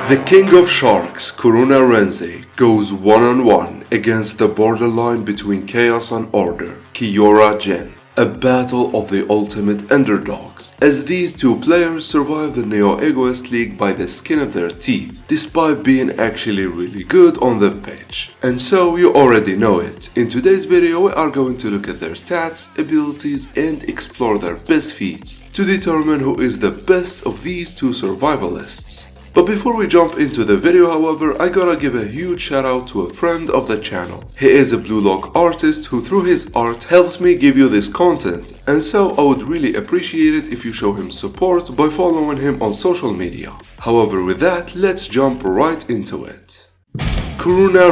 The king of sharks, Kurona goes one-on-one against the borderline between chaos and order, Kiyora Jin. A battle of the ultimate underdogs, as these two players survive the Neo-Egoist League by the skin of their teeth, despite being actually really good on the pitch. And so you already know it. In today's video we are going to look at their stats, abilities and explore their best feats to determine who is the best of these two survivalists. But before we jump into the video, however, I gotta give a huge shout out to a friend of the channel. He is a Blue Lock artist who through his art helps me give you this content, and so I would really appreciate it if you show him support by following him on social media. However, with that, let's jump right into it. Kuruna,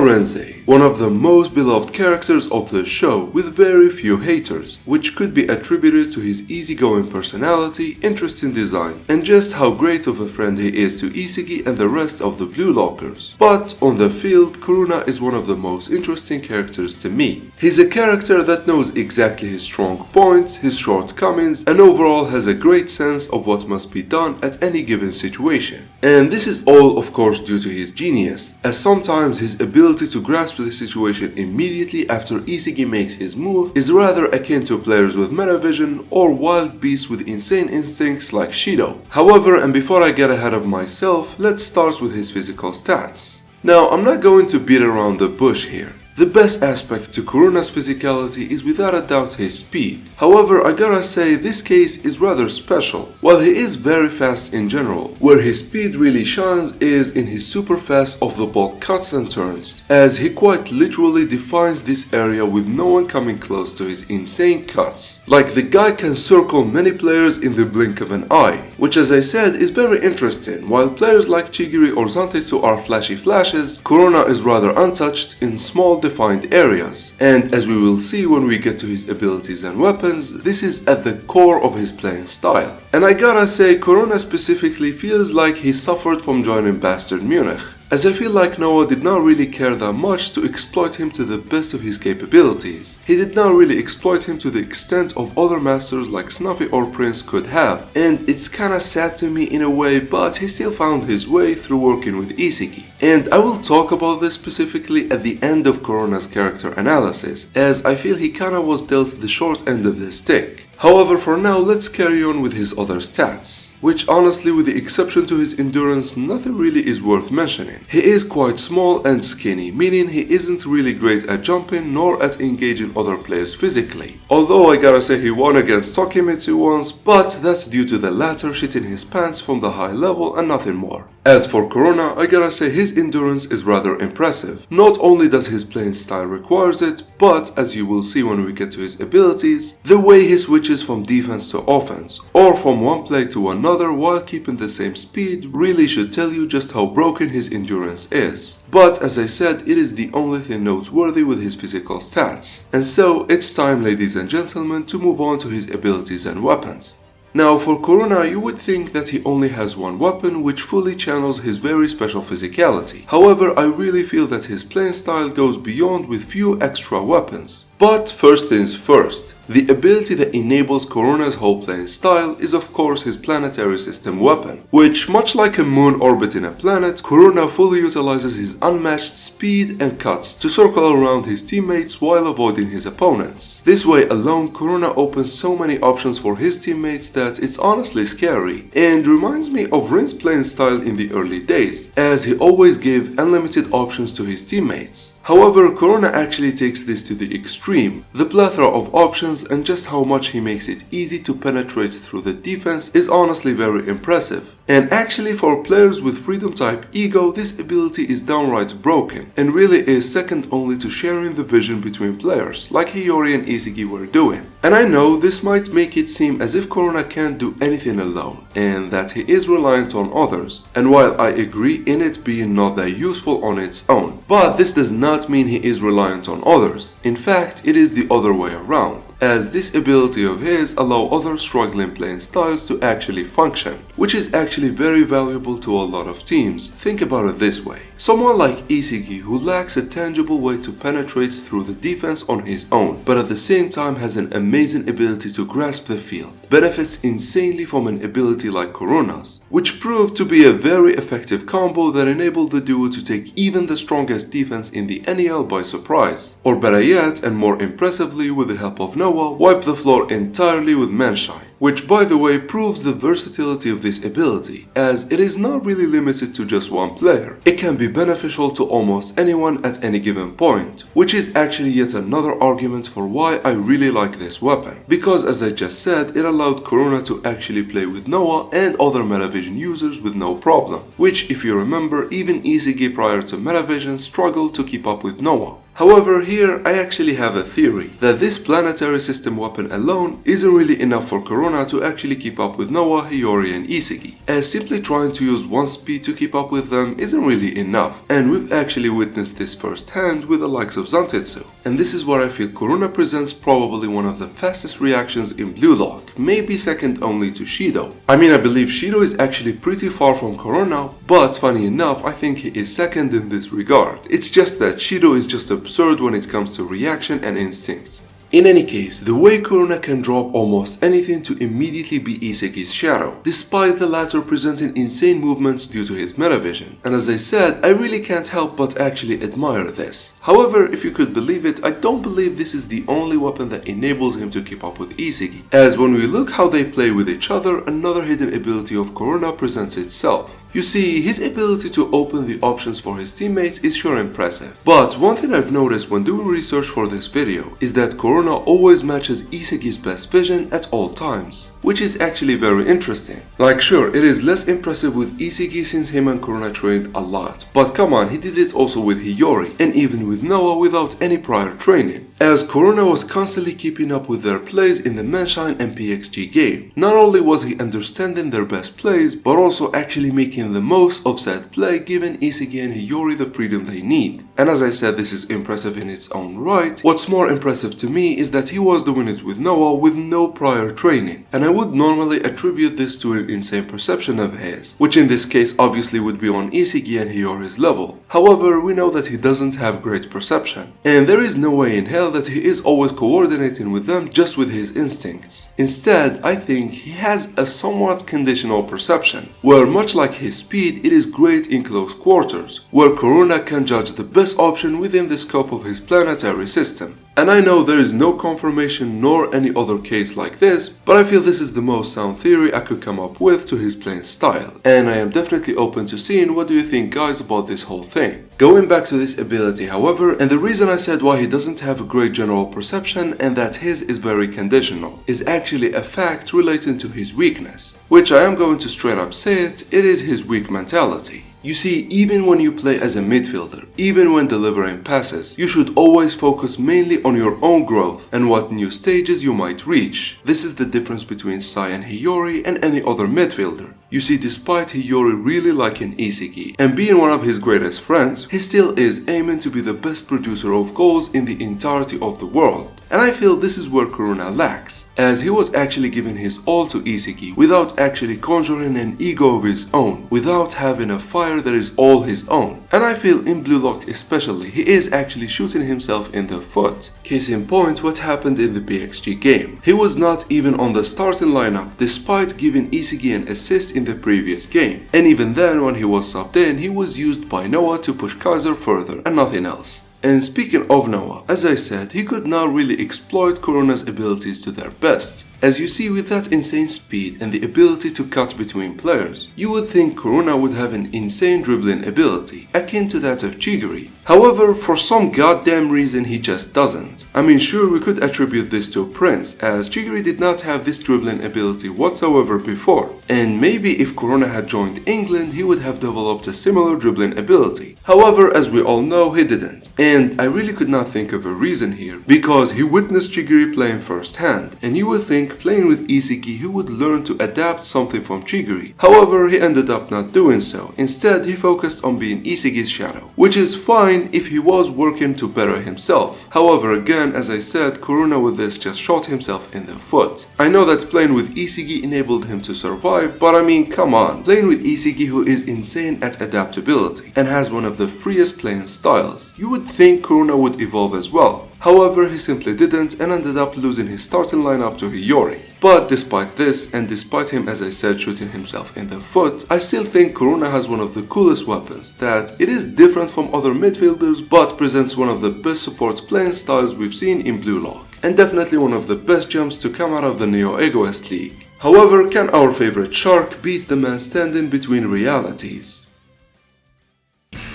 one of the most beloved characters of the show with very few haters, which could be attributed to his easygoing personality, interesting design, and just how great of a friend he is to Isagi and the rest of the Blue Lockers. But on the field, Kuruna is one of the most interesting characters to me. He's a character that knows exactly his strong points, his shortcomings, and overall has a great sense of what must be done at any given situation. And this is all of course due to his genius, as sometimes his ability to grasp the situation immediately after Isagi makes his move is rather akin to players with metavision or wild beasts with insane instincts like Shido. However, and before I get ahead of myself, let's start with his physical stats. Now, I'm not going to beat around the bush here. The best aspect to Kuruna's physicality is without a doubt his speed. However, I gotta say this case is rather special. While he is very fast in general, where his speed really shines is in his super fast off the ball cuts and turns, as he quite literally defines this area with no one coming close to his insane cuts. Like the guy can circle many players in the blink of an eye, which as I said is very interesting. While players like Chigiri or Zantetsu are flashy flashes, Kurona is rather untouched in small defined areas, and as we will see when we get to his abilities and weapons, this is at the core of his playing style. And I gotta say, Kurona specifically feels like he suffered from joining Bastard Munich, as I feel like Noah did not really care that much to exploit him to the best of his capabilities. He did not really exploit him to the extent of other masters like Snuffy or Prince could have, and it's kinda sad to me in a way, but he still found his way through working with Isagi. And I will talk about this specifically at the end of Kurona's character analysis, as I feel he kinda was dealt the short end of the stick. However, for now, let's carry on with his other stats, which honestly, with the exception to his endurance, nothing really is worth mentioning. He is quite small and skinny, meaning he isn't really great at jumping nor at engaging other players physically. Although I gotta say he won against Tokimitsu once, but that's due to the latter shitting his pants from the high level and nothing more. As for Kurona, I gotta say his endurance is rather impressive. Not only does his playing style requires it, but as you will see when we get to his abilities, the way he switches from defense to offense, or from one play to another while keeping the same speed, really should tell you just how broken his endurance is. But as I said, it is the only thing noteworthy with his physical stats. And so it's time, ladies and gentlemen, to move on to his abilities and weapons. Now for Kurona, you would think that he only has one weapon which fully channels his very special physicality. However, I really feel that his playing style goes beyond with few extra weapons. But first things first, the ability that enables Kurona's whole playing style is of course his planetary system weapon, which much like a moon orbiting a planet, Kurona fully utilizes his unmatched speed and cuts to circle around his teammates while avoiding his opponents. This way alone, Kurona opens so many options for his teammates that it's honestly scary, and reminds me of Rin's playing style in the early days, as he always gave unlimited options to his teammates. However, Kurona actually takes this to the extreme. The plethora of options and just how much he makes it easy to penetrate through the defense is honestly very impressive. And actually for players with freedom type ego, this ability is downright broken and really is second only to sharing the vision between players like Hiyori and Isagi were doing. And I know this might make it seem as if Kurona can't do anything alone and that he is reliant on others, and while I agree in it being not that useful on its own, but this does not mean he is reliant on others. In fact, it is the other way around. as this ability of his allow other struggling playing styles to actually function, which is actually very valuable to a lot of teams. Think about it this way. Someone like Isagi, who lacks a tangible way to penetrate through the defense on his own, but at the same time has an amazing ability to grasp the field, benefits insanely from an ability like Kurona's, which proved to be a very effective combo that enabled the duo to take even the strongest defense in the NEL by surprise. Or better yet, and more impressively, with the help of Noah, wipe the floor entirely with Manshine, which by the way proves the versatility of this ability, as it is not really limited to just one player. It can be beneficial to almost anyone at any given point, which is actually yet another argument for why I really like this weapon, because as I just said, it allowed Kurona to actually play with Noah and other Metavision users with no problem, which if you remember, even Isagi prior to Metavision struggled to keep up with Noah. However, here I actually have a theory that this planetary system weapon alone isn't really enough for Kurona to actually keep up with Noah, Hiyori and Isagi, as simply trying to use one speed to keep up with them isn't really enough, and we've actually witnessed this firsthand with the likes of Zantetsu. And this is where I feel Kurona presents probably one of the fastest reactions in Blue Lock, maybe second only to Shido. I mean, I believe Shido is actually pretty far from Kurona, but funny enough, I think he is second in this regard. It's just that Shido is just absurd when it comes to reaction and instincts. In any case, the way Kurona can drop almost anything to immediately be Isagi's shadow, despite the latter presenting insane movements due to his metavision. And as I said, I really can't help but actually admire this. However, if you could believe it, I don't believe this is the only weapon that enables him to keep up with Isagi, as when we look how they play with each other, another hidden ability of Kurona presents itself. You see, his ability to open the options for his teammates is sure impressive, but one thing I've noticed when doing research for this video is that Kurona always matches Isagi's best vision at all times, which is actually very interesting. Like sure, it is less impressive with Isagi since him and Kurona trained a lot, but come on, he did it also with Hiyori, and even with Noah without any prior training, as Kurona was constantly keeping up with their plays in the Manshine and PXG game. Not only was he understanding their best plays, but also actually making the most of said play, giving Isagi and Hiyori the freedom they need. And as I said, this is impressive in its own right. What's more impressive to me is that he was doing it with Noah with no prior training, and I would normally attribute this to an insane perception of his, which in this case obviously would be on Isagi and Hiyori's level. However, we know that he doesn't have great perception, and there is no way in hell that he is always coordinating with them just with his instincts. Instead, I think he has a somewhat conditional perception, where much like his speed, it is great in close quarters, where Kurona can judge the best option within the scope of his planetary system. And I know there is no confirmation nor any other case like this, but I feel this is the most sound theory I could come up with to his playing style, and I am definitely open to seeing what do you think guys about this whole thing. Going back to this ability however, and the reason I said why he doesn't have a great general perception and that his is very conditional, is actually a fact relating to his weakness, which I am going to straight up say it is his weak mentality. You see, even when you play as a midfielder, even when delivering passes, you should always focus mainly on your own growth and what new stages you might reach. This is the difference between Sai and Hiyori and any other midfielder. You see, despite Hiyori really liking Isagi and being one of his greatest friends, he still is aiming to be the best producer of goals in the entirety of the world. And I feel this is where Kurona lacks, as he was actually giving his all to Isagi without actually conjuring an ego of his own, without having a fire that is all his own. And I feel in Blue Lock especially, he is actually shooting himself in the foot. Case in point, what happened in the PXG game. He was not even on the starting lineup despite giving Isagi an assist in the previous game. And even then, when he was subbed in, he was used by Noah to push Kaiser further and nothing else. And speaking of Noah, as I said, he could not really exploit Kurona's abilities to their best. As you see, with that insane speed and the ability to cut between players, you would think Kurona would have an insane dribbling ability, akin to that of Chigiri. However, for some goddamn reason he just doesn't. I mean, sure, we could attribute this to Prince, as Chigiri did not have this dribbling ability whatsoever before. And maybe if Kurona had joined England, he would have developed a similar dribbling ability. However, as we all know, he didn't. And I really could not think of a reason here, because he witnessed Chigiri playing firsthand, and you would think think playing with Isagi he would learn to adapt something from Chigiri. However, he ended up not doing so. Instead, he focused on being Isagi's shadow, which is fine if he was working to better himself. However, again, as I said, Kuruna with this just shot himself in the foot. I know that playing with Isagi enabled him to survive, but I mean, come on, playing with Isagi who is insane at adaptability and has one of the freest playing styles, you would think Kuruna would evolve as well. However, he simply didn't and ended up losing his starting lineup to Hiyori. But despite this, and despite him, as I said, shooting himself in the foot, I still think Kuruna has one of the coolest weapons, that it is different from other midfielders but presents one of the best support playing styles we've seen in Blue Lock, and definitely one of the best jumps to come out of the Neo Egoist League. However, can our favorite shark beat the man standing between realities?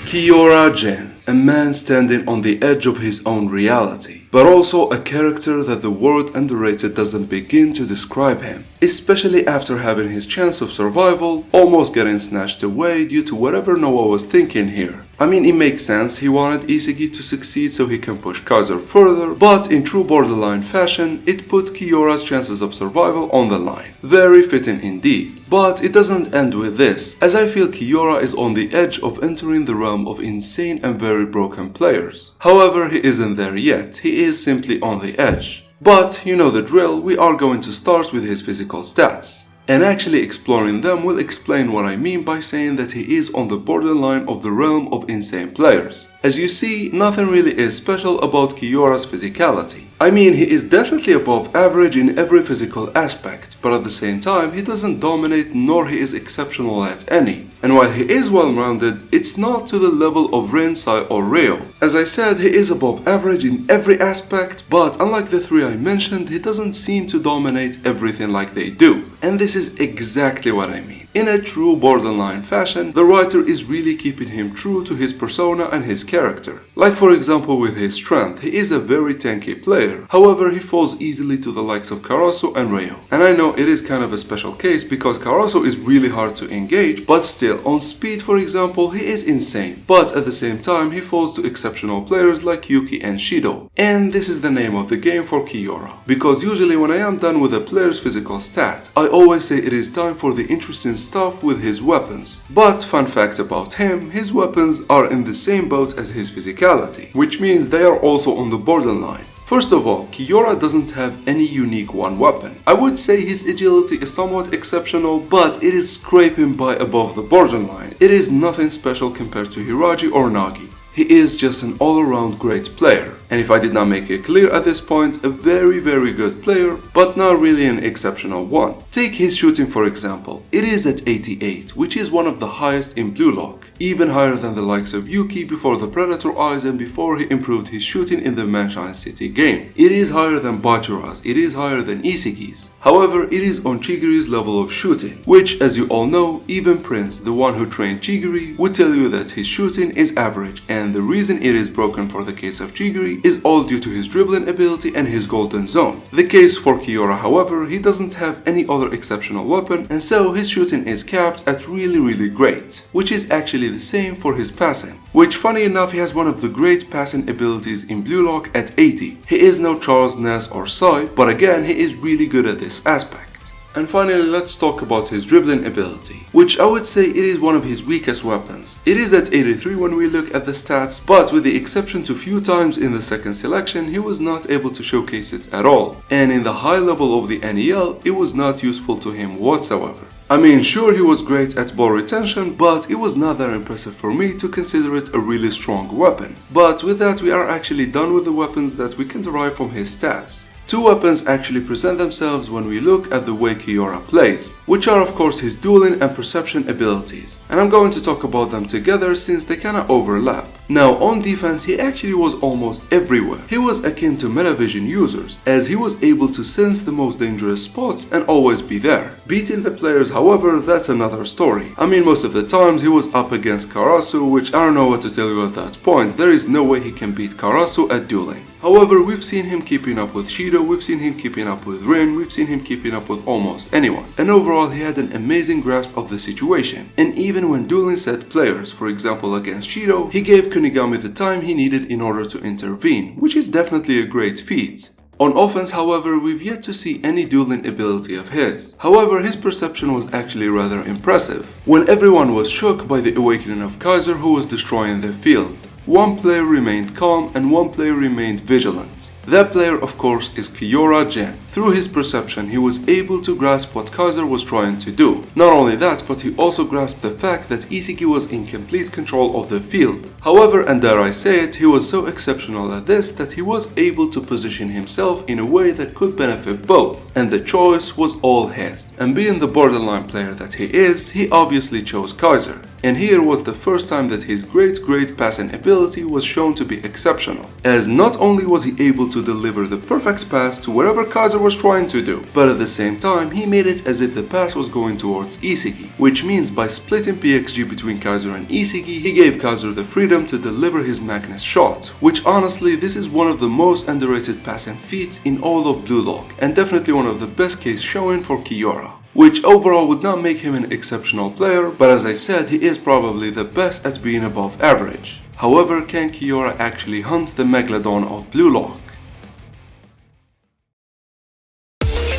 Kiora Jin, a man standing on the edge of his own reality, but also a character that the word underrated doesn't begin to describe him, especially after having his chance of survival almost getting snatched away due to whatever Noah was thinking here. I mean, it makes sense, he wanted Isagi to succeed so he can push Kaiser further, but in true borderline fashion, it put Kiora's chances of survival on the line. Very fitting indeed. But it doesn't end with this, as I feel Kiora is on the edge of entering the realm of insane and very broken players. However, he isn't there yet, he is simply on the edge. But, you know the drill, we are going to start with his physical stats. And actually exploring them will explain what I mean by saying that he is on the borderline of the realm of insane players. As you see, nothing really is special about Kiora's physicality. I mean, he is definitely above average in every physical aspect, but at the same time, he doesn't dominate nor he is exceptional at any. And while he is well-rounded, it's not to the level of Rensai or Ryo. As I said, he is above average in every aspect, but unlike the three I mentioned, he doesn't seem to dominate everything like they do. And this is exactly what I mean. In a true borderline fashion, the writer is really keeping him true to his persona and his character. Like for example with his strength, he is a very tanky player, however he falls easily to the likes of Karasu and Ryo. And I know it is kind of a special case because Karasu is really hard to engage, but still on speed for example he is insane, but at the same time he falls to exceptional players like Yuki and Shido. And this is the name of the game for Kiora, because usually when I am done with a player's physical stat, I always say it is time for the interesting stuff with his weapons. But fun fact about him, his weapons are in the same boat as his physicality, which means they are also on the borderline. First of all, Kiora doesn't have any unique one weapon. I would say his agility is somewhat exceptional, but it is scraping by above the borderline. It is nothing special compared to Hiraji or Nagi. He is just an all-around great player, and if I did not make it clear at this point, a very good player, but not really an exceptional one. Take his shooting for example. It is at 88, which is one of the highest in Blue Lock, even higher than the likes of Yuki before the Predator Eyes and before he improved his shooting in the Manshine City game. It is higher than Bachira's, it is higher than Isagi's. However, it is on Chigiri's level of shooting, which as you all know, even Prince, the one who trained Chigiri, would tell you that his shooting is average, and the reason it is broken for the case of Chigiri is all due to his dribbling ability and his golden zone. The case for Kiora, however, he doesn't have any other exceptional weapon, and so his shooting is capped at really great, which is actually the same for his passing, which funny enough he has one of the great passing abilities in Blue Lock at 80. He is no Charles Ness or Sai, but again he is really good at this aspect. And finally, let's talk about his dribbling ability, which I would say it is one of his weakest weapons. It is at 83 when we look at the stats, but with the exception to few times in the second selection, he was not able to showcase it at all. And in the high level of the NEL, it was not useful to him whatsoever. I mean, sure he was great at ball retention, but it was not that impressive for me to consider it a really strong weapon. But with that, we are actually done with the weapons that we can derive from his stats. Two weapons actually present themselves when we look at the way Kiora plays, which are of course his dueling and perception abilities, and I'm going to talk about them together since they kinda overlap. Now on defense he actually was almost everywhere. He was akin to Metavision users, as he was able to sense the most dangerous spots and always be there. Beating the players however, that's another story. I mean most of the times he was up against Karasu, which I don't know what to tell you at that point. There is no way he can beat Karasu at dueling. However, we've seen him keeping up with Shido, we've seen him keeping up with Rin, we've seen him keeping up with almost anyone. And overall he had an amazing grasp of the situation. And even when dueling said players, for example against Shido, he gave Kunigami the time he needed in order to intervene, which is definitely a great feat. On offense, however, we've yet to see any dueling ability of his. However, his perception was actually rather impressive, when everyone was shook by the awakening of Kaiser, who was destroying their field. One player remained calm and one player remained vigilant. That player, of course, is Kiyora Jin. Through his perception, he was able to grasp what Kaiser was trying to do. Not only that, but he also grasped the fact that Isagi was in complete control of the field. However, and dare I say it, he was so exceptional at this that he was able to position himself in a way that could benefit both. And the choice was all his. And being the borderline player that he is, he obviously chose Kaiser. And here was the first time that his great passing ability was shown to be exceptional, as not only was he able to deliver the perfect pass to whatever Kaiser was trying to do, but at the same time he made it as if the pass was going towards Isagi, which means by splitting PXG between Kaiser and Isagi, he gave Kaiser the freedom to deliver his Magnus shot, which honestly this is one of the most underrated passing feats in all of Blue Lock, and definitely one of the best case showing for Kiyora, which overall would not make him an exceptional player, but as I said, he is probably the best at being above average. However, can Kiyora actually hunt the Megalodon of Blue Lock?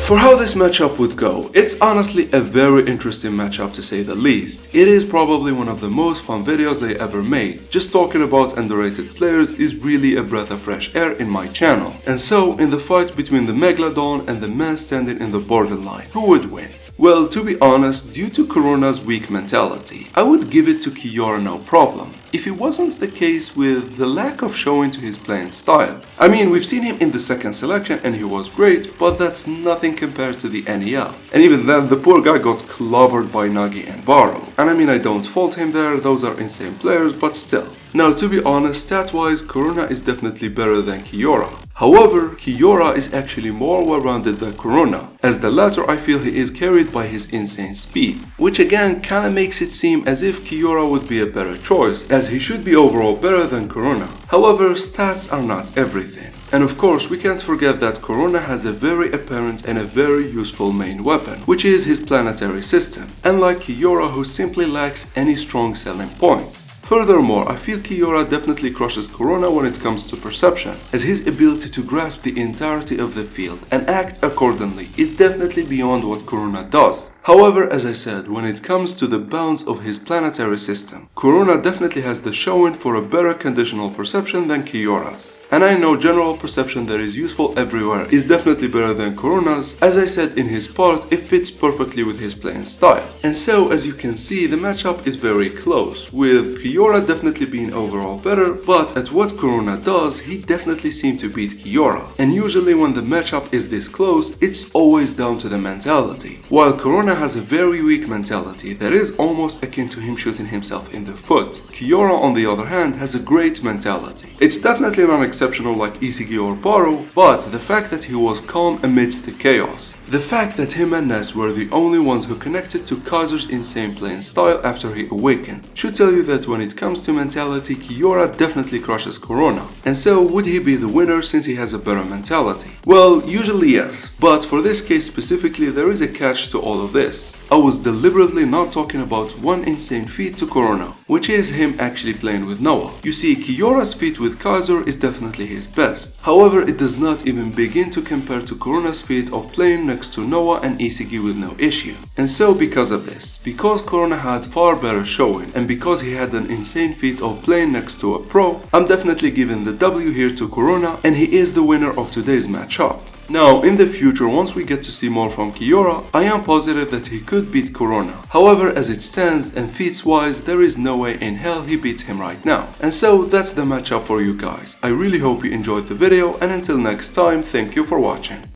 For how this matchup would go, it's honestly a very interesting matchup to say the least. It is probably one of the most fun videos I ever made. Just talking about underrated players is really a breath of fresh air in my channel. And so, in the fight between the Megalodon and the man standing in the borderline, who would win? Well, to be honest, due to Kurona's weak mentality, I would give it to Kiyora no problem, if it wasn't the case with the lack of showing to his playing style. I mean, we've seen him in the second selection and he was great, but that's nothing compared to the NEL. And even then, the poor guy got clobbered by Nagi and Baro. And I mean, I don't fault him there, those are insane players, but still. Now, to be honest, stat-wise, Kurona is definitely better than Kiyora. However, Kiyora is actually more well-rounded than Kurona, as the latter I feel he is carried by his insane speed, which again kinda makes it seem as if Kiyora would be a better choice, as he should be overall better than Kurona. However, stats are not everything. And of course, we can't forget that Kurona has a very apparent and a very useful main weapon, which is his planetary system, unlike Kiyora who simply lacks any strong selling point. Furthermore, I feel Kiyora definitely crushes Kurona when it comes to perception, as his ability to grasp the entirety of the field and act accordingly is definitely beyond what Kurona does. However, as I said, when it comes to the bounds of his planetary system, Kurona definitely has the showing for a better conditional perception than Kiyora's. And I know general perception that is useful everywhere is definitely better than Kurona's. As I said in his part, it fits perfectly with his playing style. And so, as you can see, the matchup is very close, with Kiyora definitely being overall better, but at what Kurona does, he definitely seemed to beat Kiyora. And usually when the matchup is this close, it's always down to the mentality. While Kurona has a very weak mentality that is almost akin to him shooting himself in the foot, Kiyora on the other hand has a great mentality. It's definitely not exceptional like Isagi or Baro, but the fact that he was calm amidst the chaos, the fact that him and Ness were the only ones who connected to Kaiser's insane playing style after he awakened, should tell you that when it comes to mentality, Kiyora definitely crushes Kurona. And so, would he be the winner since he has a better mentality? Well, usually yes, but for this case specifically, there is a catch to all of this. I was deliberately not talking about one insane feat to Kurona, which is him actually playing with Noah. You see, Kiyora's feat with Kaiser is definitely his best. However, it does not even begin to compare to Kurona's feat of playing next to Noah and Isagi with no issue. And so because of this, because Kurona had far better showing, and because he had an insane feat of playing next to a pro, I'm definitely giving the W here to Kurona, and he is the winner of today's matchup. Now, in the future, once we get to see more from Kiyora, I am positive that he could beat Kurona. However, as it stands and feats wise, there is no way in hell he beats him right now. And so, that's the matchup for you guys. I really hope you enjoyed the video, and until next time, thank you for watching.